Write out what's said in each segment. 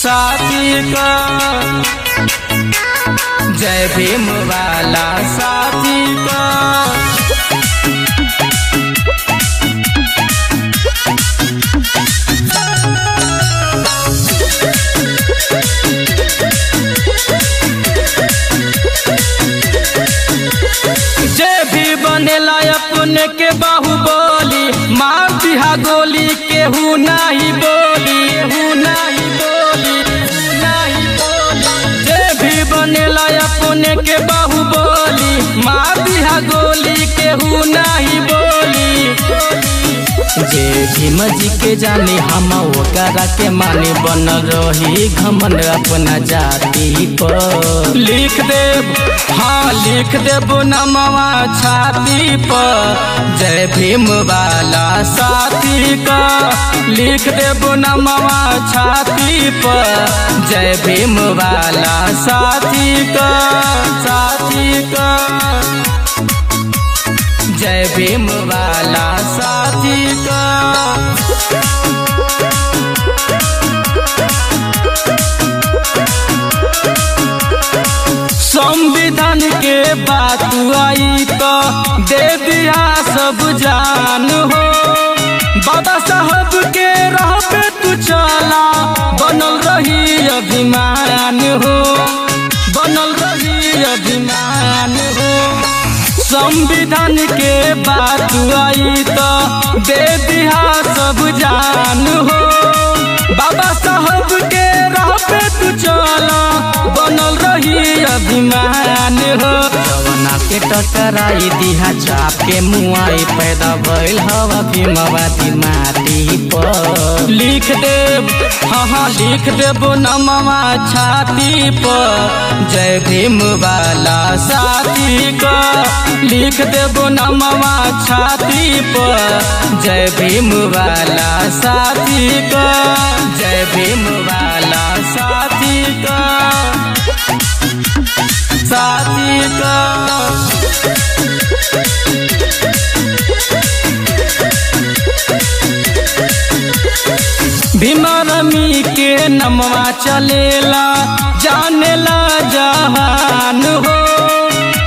साथी का जय भीम वाला साथी का। जय भी बनेला अपने के बाहुबली, मार दिहा गोली केहू नाही बोली, केहू नाही बोली, नाही बोली। जय भी बनेला अपने के बाहुबली, मार दिहा गोली केहू नहीं बोली। जे भीम जी के जाने हम ओकरा के माने, बन रही घमंड अपना जाति पर। लिख देव, हाँ लिख देव नमवा छाती पर, जय भीम वाला साथी का। लिख देव नमवा छाती पर, जय भीम वाला साथी का, साथी का। जय भीम वाला साथी का। संविधान के बात आई तो दे दिया सब जान हो। बाबा साहब के राह पे तू चला, बनल रही अभिमान हो, बनल रही अभिमान हो। संविधान के बात आई तो दे दिया सब जान हो। बाबा साहब के राह पे तू चला, बनल रही अभिमान हो। जवना के टकराई दिहा चाप के मुआई, पैदा भइल हवा भीमवादी माटी पर। लिख देव, हाँ हाँ लिख देव नमवा छाती पर, जय भीम वाला साथी का। लिख देव नमवा छाती पर, जय भीम वाला साथी का, जय भीम वाला साथी का, साथी का। भीमरमी के नमवा चलेला, जानेला जहान हो।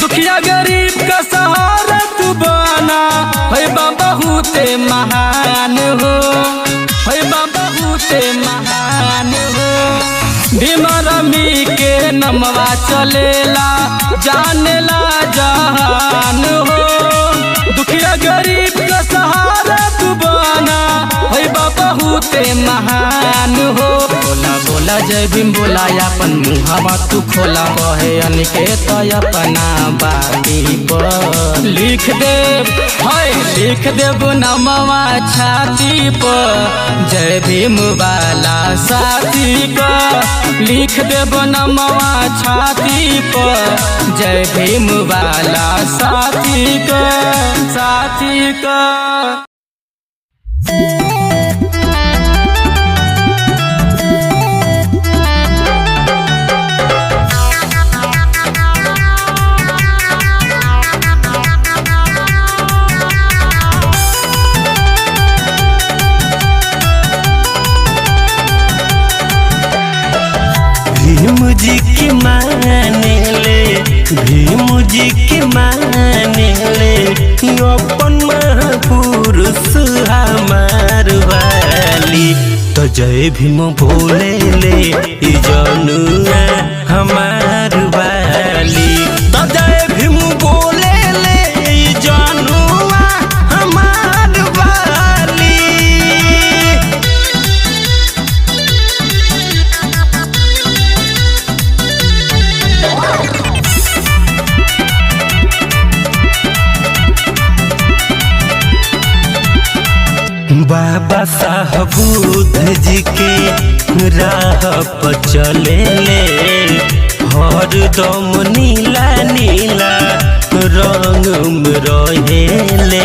दुखिया गरीब का सहारा तू बना, है बहुते महान हो, है बहुते महान हो। भीमरमी के नमवा चलेला, जानेला जहान हो। दुखिया गरीब का सहारा तू बना, है बहुते महान हो। बोला बोला जय भीम बोला, अपन मुहावा तू खोला, कहे अनिकेत अपना बाती पर। लिख देव, हाय लिख देव नमवा छाती पर, जय भीम वाला साथी का। लिख देव नमवा छाती पर, जय भीम वाला साथी का, साथी का। भीम जी की माने ले, भीम जी की माने ले, अपन महापुरुष हमार वाली। तो जय भीम बोले ले जनुआ हमार वाली। तो जय भीम बोले ले जनुआ हमार वाली। बाबा साहब बुद्ध जी के राह पर चले ले, हर दम नीला नीला रंग में रहे ले।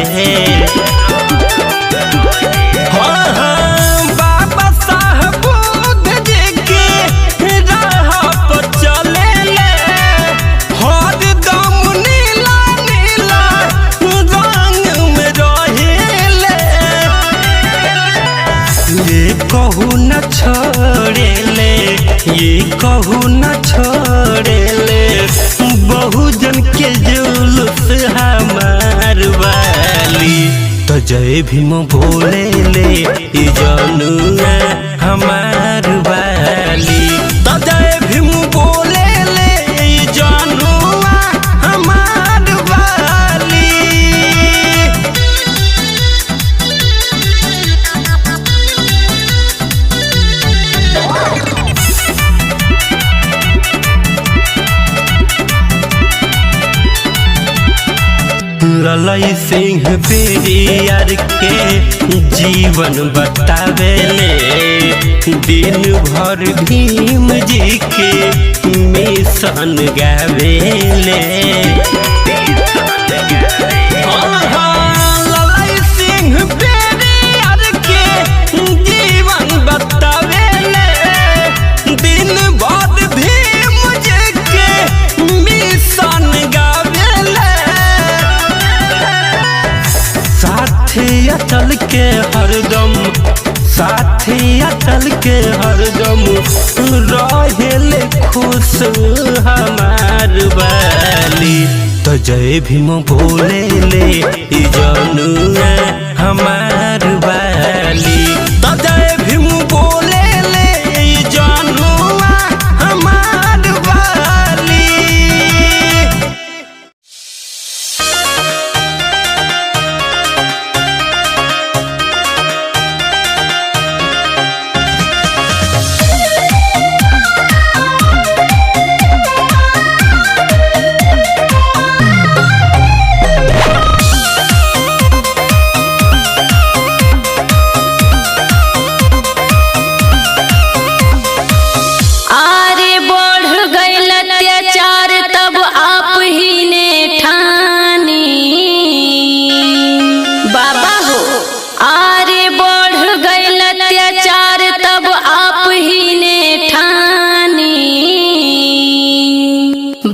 हाँ हाँ बाबा साहब बुद्ध जी के राह पर चले ले, हर दम नीला नीला रंग में रहे ले। कहू न छोड़े ले जय भीम बोले ले जनुआ हमार वाली। तो जय भीम बोले ले जनुआ हमार वाली। ललई सिंह पेरियार के जीवन बतावेले, दिन भर भीम जी के मिशन गावेले। ललई सिंह पेरियार के जीवन बतावेले, दिन भर भीम जी के मिशन गावेले। साथी अटल के हरदम, साथी अटल के हरदम रहेले खुश हमार वाली। तो जय भीम बोले ले जनुआ हमार वाली। तो जय भीम बोले ले जनुआ हमार वाली।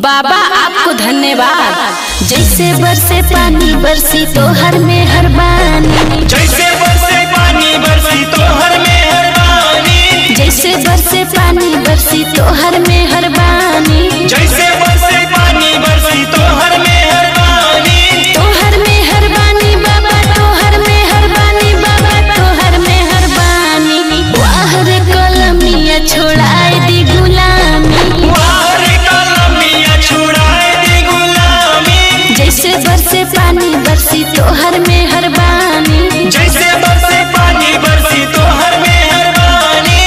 बाबा आपको धन्यवाद। जैसे बरसे पानी बरसी तो हर में हर बानी। जैसे बरसे पानी बरसी तो हर में हर बानी। जैसे बरसे पानी बरसी तो हर में हर बानी। जैसे बरसे पानी बरसी तो हर में हर बानी। तो हर में हर बानी बाबा, तो हर में हर बानी बाबा, तो हर में हर बानी। वाह रे कलमिया छोड़ाए दी गुलामी। वाह रे कलमिया छुड़ाए दी गुलामी। जैसे बरसे पानी बरसी तो हर में हर बानी। जैसे बरसे पानी बरसी तो हर में हर बानी।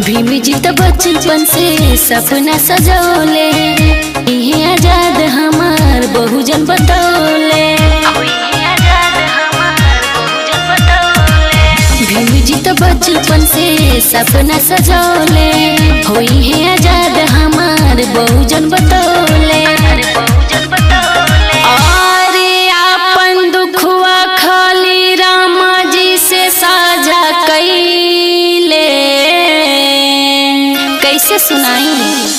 भीम जी तो बचपन से सपना सजौले, इहे आजाद हमार बहुजन बतौले। भीम जी तो बचपन से सपना सजौले, होई है आजाद हमार बहुजन बतौले। अरे आपन दुखवा खाली रामा जी से साझा कैले, कैसे सुनाई।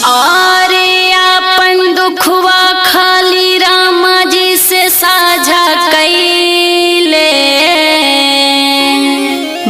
अरे आपन दुखवा खाली रामा जी से साझा कैले।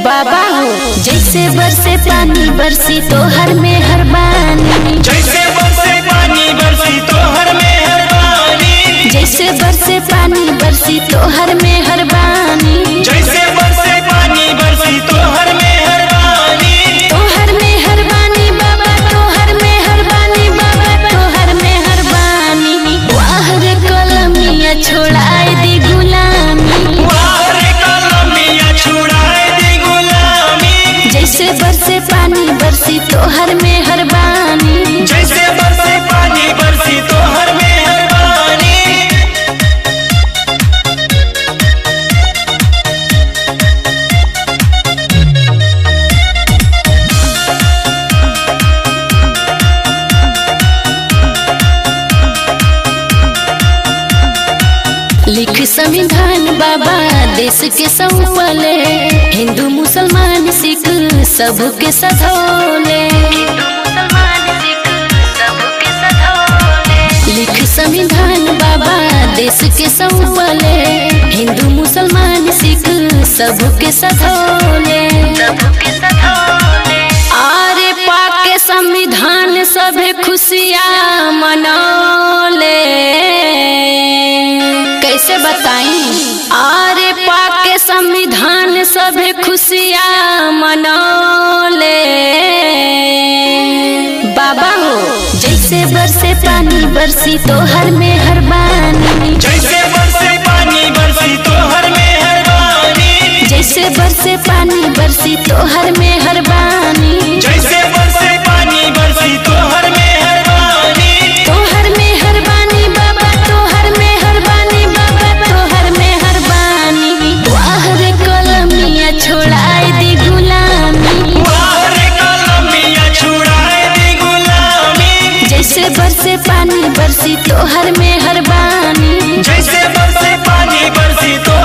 बाबा हो जैसे बरसे पानी बरसी तो हर में हर बानी। जैसे बरसे पानी बरसी तो हर में हर बानी। जैसे बरसे पानी बरसी तो हर में हर बानी। जैसे बरसे पानी बरसी तो हर में हर बानी। तो हर में हर बानी बाबा, तो हर में हर बानी बाबा, तो हर में हर बानी। वाह रे कलमिया छोड़ाए दी गुलामी। वाह रे कलमिया छुड़ाए दी गुलामी। जैसे बरसे पानी बरसी तो हर में हर बानी। जैसे बरसे पानी बरसी तो हर में हर बानी। लिख संविधान बाबा देश के सौंपले, हिंदू मुसलमान सिख सबके सधौले। लिख संविधान बाबा देश के सौंपले, हिंदू मुसलमान सबके सधोले आरे पाके संविधान सभे खुशियाँ मनौले। कैसे बताई आरे पाके संविधान सभे खुशियाँ मनौले। बाबा हो जैसे बरसे पानी बरसी तो हर में हर बानी, जैसे बरसे पानी बरसी तो हर में हर बानी, जैसे बरसे पानी बरसी तो हर में हर बानी, जैसे बरसे पानी बरसी तो हर में हर बानी, तो हर में हर बानी बाबा, तो हर में हर बानी बाबा, तो हर में हर बानी। वाह रे कलमिया छोड़ाए दी गुलामी, वाह रे कलमिया छुड़ाए दी गुलामी, जैसे बरसे पानी बरसी तो हर में हर बानी, जैसे बरसे पानी बरसी तो